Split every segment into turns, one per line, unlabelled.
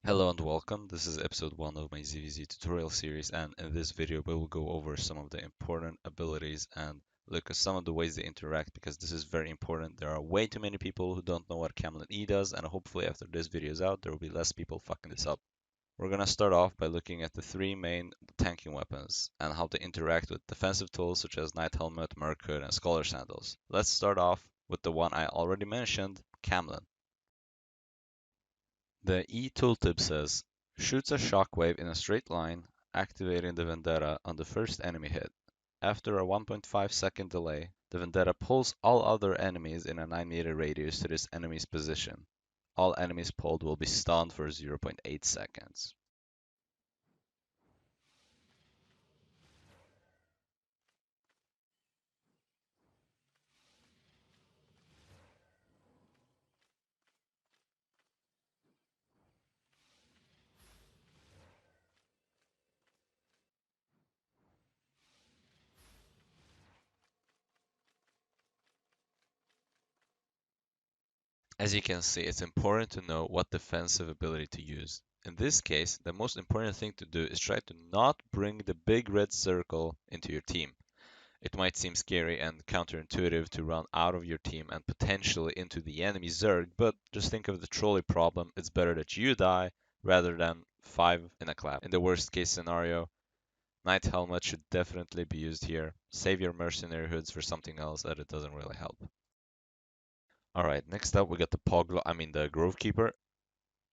Hello and welcome. This is episode 1 of my ZvZ tutorial series, and in this video we will go over some of the important abilities and look at some of the ways they interact because this is very important. There are way too many people who don't know what Camlin E does, and hopefully after this video is out there will be less people fucking this up. We're gonna start off by looking at the three main tanking weapons and how they interact with defensive tools such as Knight Helmet, Merc Hood, and Scholar Sandals. Let's start off with the one I already mentioned, Camlin. The E tooltip says, shoots a shockwave in a straight line, activating the Vendetta on the first enemy hit. After a 1.5-second delay, the Vendetta pulls all other enemies in a 9-meter radius to this enemy's position. All enemies pulled will be stunned for 0.8 seconds. As you can see, it's important to know what defensive ability to use. In this case, the most important thing to do is try to not bring the big red circle into your team. It might seem scary and counterintuitive to run out of your team and potentially into the enemy Zerg, but just think of the trolley problem. It's better that you die rather than 5 in a clap. In the worst case scenario, Knight Helmet should definitely be used here. Save your mercenary hoods for something else that it doesn't really help. Alright, next up we got the Groovekeeper.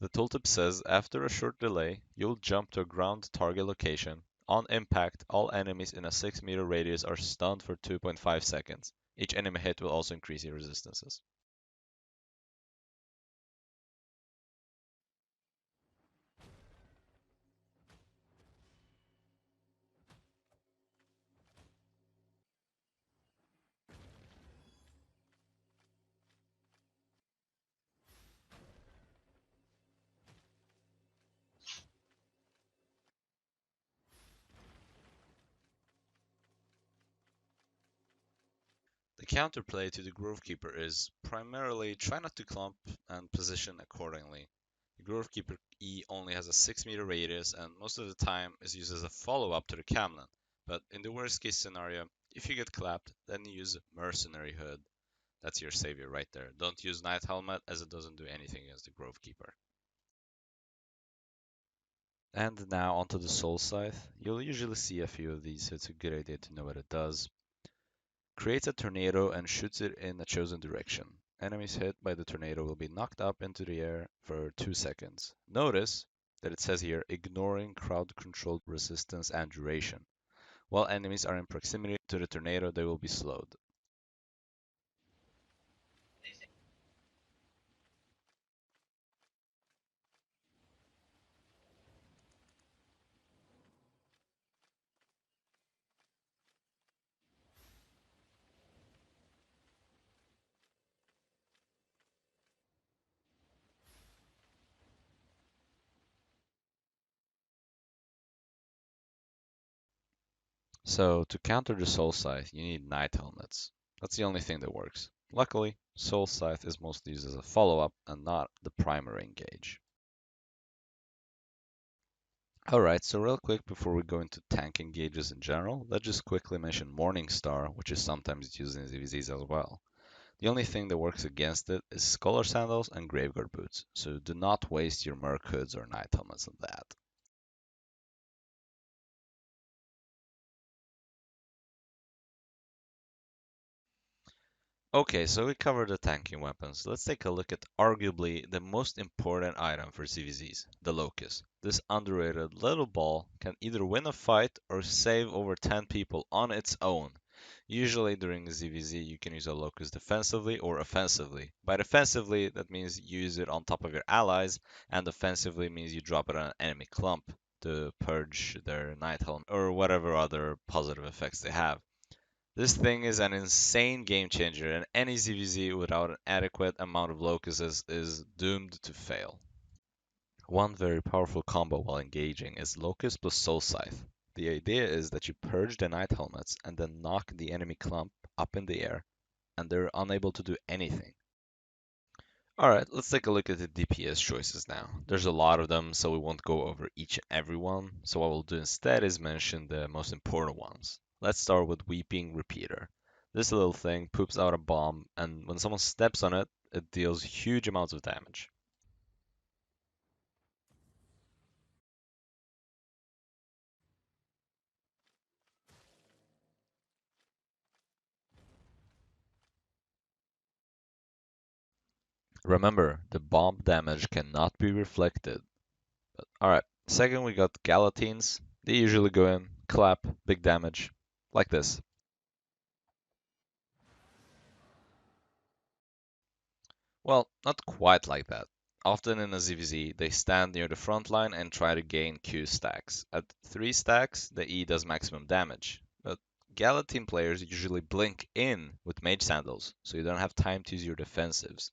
The tooltip says after a short delay, you'll jump to a ground target location. On impact, all enemies in a 6-meter radius are stunned for 2.5 seconds. Each enemy hit will also increase your resistances. The counterplay to the Groovekeeper is primarily try not to clump and position accordingly. The Groovekeeper E only has a 6-meter radius and most of the time is used as a follow-up to the Camlin. But in the worst case scenario, if you get clapped, then you use Mercenary Hood. That's your savior right there. Don't use Knight Helmet as it doesn't do anything against the Groovekeeper. And now onto the Soulscythe. You'll usually see a few of these, so it's a good idea to know what it does. Creates a tornado and shoots it in a chosen direction. Enemies hit by the tornado will be knocked up into the air for 2 seconds. Notice that it says here, ignoring crowd-controlled resistance and duration. While enemies are in proximity to the tornado, they will be slowed. So to counter the Soulscythe, you need Knight Helmets. That's the only thing that works. Luckily, Soulscythe is mostly used as a follow-up and not the primary engage. Alright, so real quick before we go into tank engages in general, let's just quickly mention Morningstar, which is sometimes used in ZvZs as well. The only thing that works against it is Scholar Sandals and Graveguard Boots, so do not waste your Merc Hoods or Knight Helmets on that. Okay, so we covered the tanking weapons. Let's take a look at arguably the most important item for ZvZs, the Locust. This underrated little ball can either win a fight or save over 10 people on its own. Usually during ZvZ you can use a Locust defensively or offensively. By defensively, that means you use it on top of your allies, and offensively means you drop it on an enemy clump to purge their Night Helmet or whatever other positive effects they have. This thing is an insane game changer, and any ZvZ without an adequate amount of locusts is doomed to fail. One very powerful combo while engaging is Locust plus Soulscythe. The idea is that you purge the Knight Helmets and then knock the enemy clump up in the air, and they're unable to do anything. Alright, let's take a look at the DPS choices now. There's a lot of them, so we won't go over each and every one. So what we'll do instead is mention the most important ones. Let's start with Weeping Repeater. This little thing poops out a bomb, and when someone steps on it, it deals huge amounts of damage. Remember, the bomb damage cannot be reflected. Alright, second we got Gala Teams. They usually go in, clap, big damage, like this. Well, not quite like that. Often in a ZvZ, they stand near the front line and try to gain Q stacks. At 3 stacks, the E does maximum damage. But Gala Team players usually blink in with Mage Sandals, so you don't have time to use your defensives.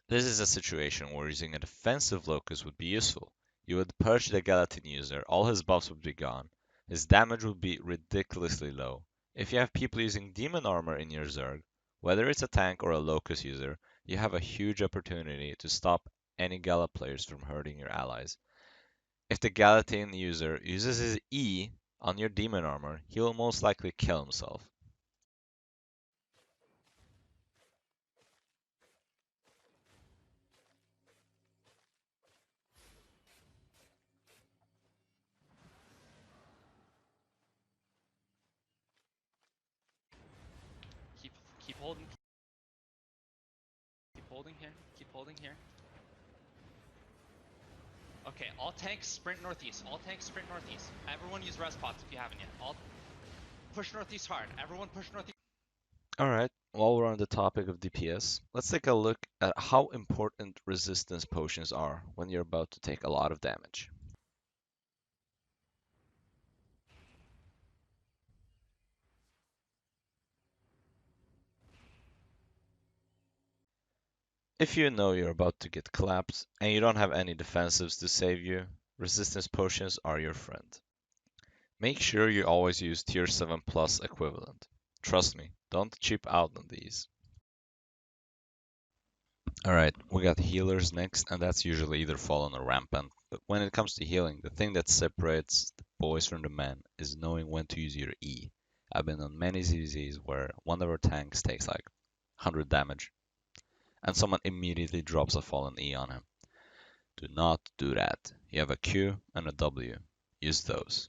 This is a situation where using a defensive Locust would be useful. You would purge the Gallatin user, all his buffs would be gone, his damage would be ridiculously low. If you have people using Demon Armor in your Zerg, whether it's a tank or a Locust user, you have a huge opportunity to stop any Gala players from hurting your allies. If the Gallatin user uses his E on your Demon Armor, he will most likely kill himself.
Keep keep holding. Keep holding here. Keep holding here. Okay, all tanks sprint northeast. All tanks sprint northeast. Everyone use res pots if you haven't yet. All push northeast hard. Everyone push northeast.
Alright, while we're on the topic of DPS, let's take a look at how important resistance potions are when you're about to take a lot of damage. If you know you're about to get clapped and you don't have any defensives to save you, resistance potions are your friend. Make sure you always use tier 7 plus equivalent. Trust me, don't cheap out on these. Alright, we got healers next, and that's usually either fallen or rampant. But when it comes to healing, the thing that separates the boys from the men is knowing when to use your E. I've been on many ZvZs where one of our tanks takes like 100 damage, and someone immediately drops a fallen E on him. Do not do that. You have a Q and a W. Use those.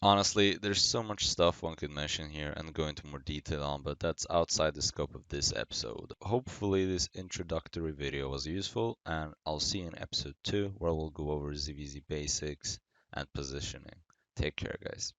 Honestly, there's so much stuff one could mention here and go into more detail on, but that's outside the scope of this episode. Hopefully this introductory video was useful, and I'll see you in episode 2 where we'll go over ZvZ basics and positioning. Take care, guys.